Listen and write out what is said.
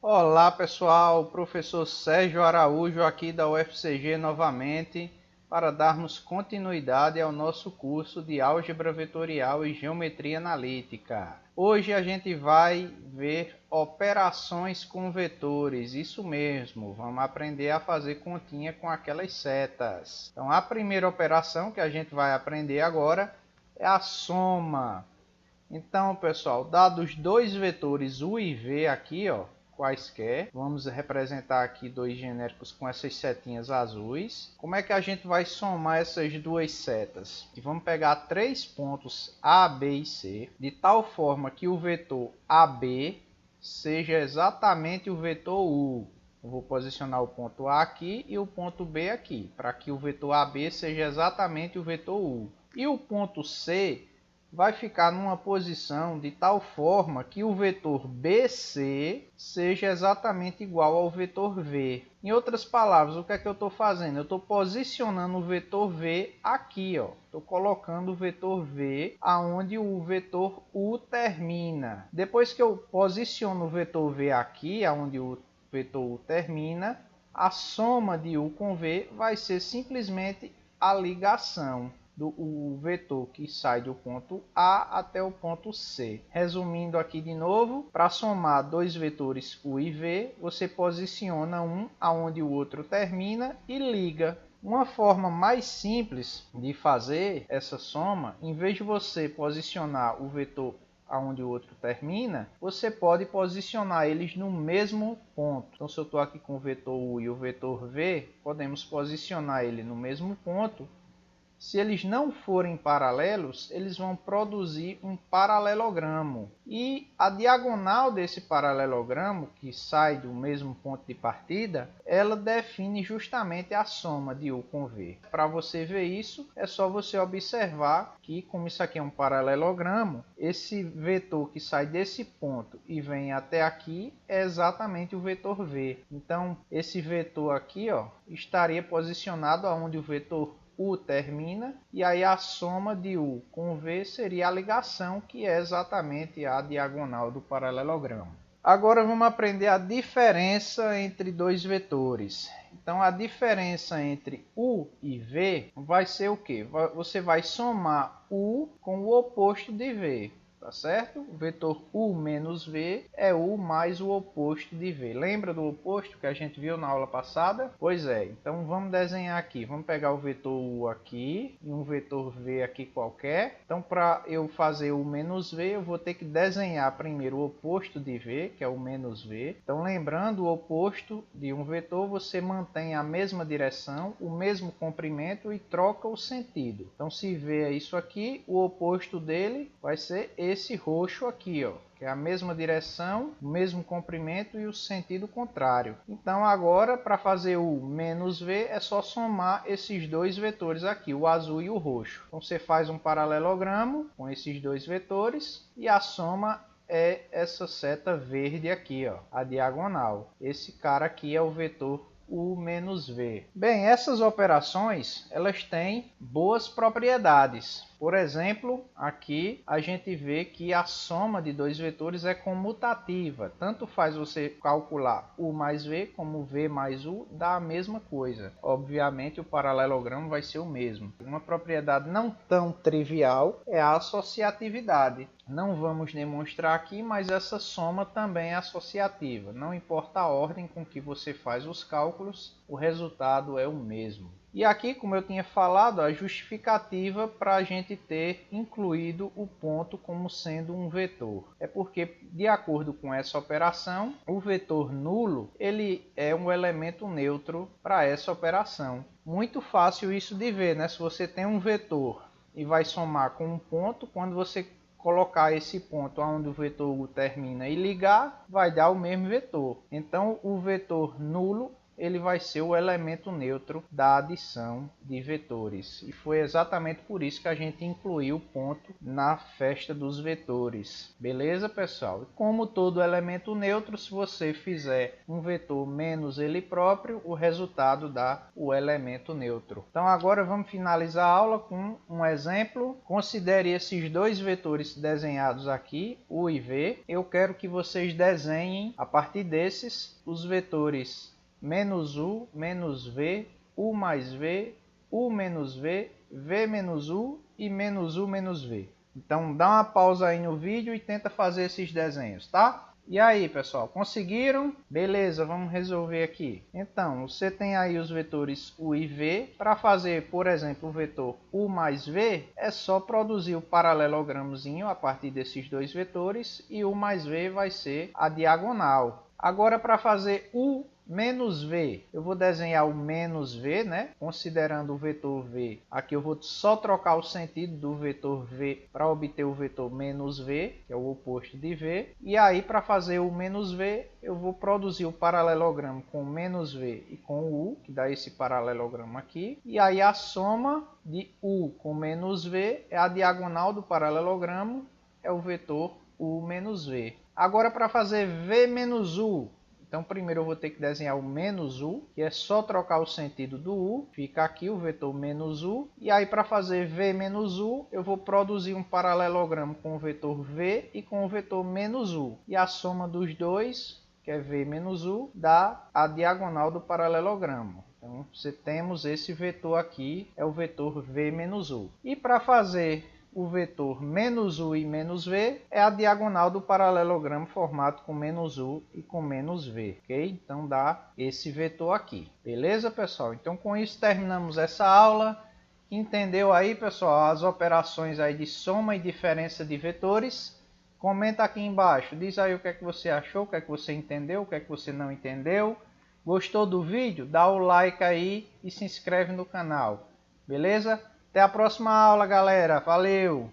Olá pessoal, professor Sérgio Araújo aqui da UFCG novamente para darmos continuidade ao nosso curso de Álgebra Vetorial e Geometria Analítica. Hoje a gente vai ver operações com vetores, isso mesmo, vamos aprender a fazer continha com aquelas setas. Então a primeira operação que a gente vai aprender agora é a soma. Então pessoal, dados dois vetores u e v aqui, quaisquer. Vamos representar aqui dois genéricos com essas setinhas azuis. Como é que a gente vai somar essas duas setas? E vamos pegar três pontos A, B e C, de tal forma que o vetor AB seja exatamente o vetor U. Eu vou posicionar o ponto A aqui e o ponto B aqui, para que o vetor AB seja exatamente o vetor U. E o ponto C vai ficar numa posição de tal forma que o vetor BC seja exatamente igual ao vetor V. Em outras palavras, o que é que eu estou fazendo? Eu estou posicionando o vetor V aqui, Estou colocando o vetor V aonde o vetor U termina. Depois que eu posiciono o vetor V aqui, aonde o vetor U termina, a soma de U com V vai ser simplesmente a ligação do vetor que sai do ponto A até o ponto C. Resumindo aqui de novo, para somar dois vetores U e V, você posiciona um aonde o outro termina e liga. Uma forma mais simples de fazer essa soma, em vez de você posicionar o vetor aonde o outro termina, você pode posicionar eles no mesmo ponto. Então, se eu estou aqui com o vetor U e o vetor V, podemos posicionar ele no mesmo ponto. Se eles não forem paralelos, eles vão produzir um paralelogramo. E a diagonal desse paralelogramo, que sai do mesmo ponto de partida, ela define justamente a soma de U com V. Para você ver isso, é só você observar que, como isso aqui é um paralelogramo, esse vetor que sai desse ponto e vem até aqui é exatamente o vetor V. Então, esse vetor aqui estaria posicionado onde o vetor U termina, e aí a soma de U com V seria a ligação, que é exatamente a diagonal do paralelogramo. Agora vamos aprender a diferença entre dois vetores. Então a diferença entre U e V vai ser o quê? Você vai somar U com o oposto de V. Tá certo? O vetor U menos V é U mais o oposto de V. Lembra do oposto que a gente viu na aula passada? Pois é. Então vamos desenhar aqui. Vamos pegar o vetor U aqui e um vetor V aqui qualquer. Então para eu fazer U menos V, eu vou ter que desenhar primeiro o oposto de V, que é o menos V. Então lembrando, o oposto de um vetor, você mantém a mesma direção, o mesmo comprimento e troca o sentido. Então se V é isso aqui, o oposto dele vai ser esse roxo aqui, que é a mesma direção, o mesmo comprimento e o sentido contrário. Então agora, para fazer o menos V, é só somar esses dois vetores aqui, o azul e o roxo. Então você faz um paralelogramo com esses dois vetores e a soma é essa seta verde aqui, a diagonal. Esse cara aqui é o vetor U menos V. Bem, essas operações elas têm boas propriedades. Por exemplo, aqui a gente vê que a soma de dois vetores é comutativa. Tanto faz você calcular U mais V como V mais U, dá a mesma coisa. Obviamente o paralelogramo vai ser o mesmo. Uma propriedade não tão trivial é a associatividade. Não vamos demonstrar aqui, mas essa soma também é associativa. Não importa a ordem com que você faz os cálculos, o resultado é o mesmo. E aqui, como eu tinha falado, a justificativa para a gente ter incluído o ponto como sendo um vetor. É porque, de acordo com essa operação, o vetor nulo ele é um elemento neutro para essa operação. Muito fácil isso de ver, né? Se você tem um vetor e vai somar com um ponto, quando você colocar esse ponto onde o vetor U termina e ligar, vai dar o mesmo vetor. Então, o vetor nulo ele vai ser o elemento neutro da adição de vetores. E foi exatamente por isso que a gente incluiu o ponto na festa dos vetores. Beleza, pessoal? Como todo elemento neutro, se você fizer um vetor menos ele próprio, o resultado dá o elemento neutro. Então agora vamos finalizar a aula com um exemplo. Considere esses dois vetores desenhados aqui, u e v. Eu quero que vocês desenhem, a partir desses, os vetores menos u, menos v, u mais v, u menos v, v menos u e menos u menos v. Então dá uma pausa aí no vídeo e tenta fazer esses desenhos, tá? E aí, pessoal, conseguiram? Beleza, vamos resolver aqui. Então, você tem aí os vetores u e v. Para fazer, por exemplo, o vetor u mais v, é só produzir o paralelogramozinho a partir desses dois vetores e u mais v vai ser a diagonal. Agora, para fazer u menos v, eu vou desenhar o menos v, né? Considerando o vetor v, aqui eu vou só trocar o sentido do vetor v para obter o vetor menos v, que é o oposto de v. E aí, para fazer o menos v, eu vou produzir o paralelogramo com menos v e com u, que dá esse paralelogramo aqui. E aí a soma de u com menos v é a diagonal do paralelogramo, é o vetor u menos v. Agora, para fazer v menos u, então primeiro eu vou ter que desenhar o menos u, que é só trocar o sentido do u, fica aqui o vetor menos u. E aí, para fazer v menos u, eu vou produzir um paralelogramo com o vetor v e com o vetor menos u. E a soma dos dois, que é v menos u, dá a diagonal do paralelogramo. Então, temos esse vetor aqui, é o vetor v menos u. E para fazer o vetor menos u e menos v, é a diagonal do paralelogramo formado com menos u e com menos v, ok? Então dá esse vetor aqui. Beleza, pessoal? Então com isso terminamos essa aula. Entendeu aí, pessoal, as operações aí de soma e diferença de vetores? Comenta aqui embaixo, diz aí o que é que você achou, o que é que você entendeu, o que é que você não entendeu. Gostou do vídeo? Dá o like aí e se inscreve no canal. Beleza? Até a próxima aula, galera. Valeu!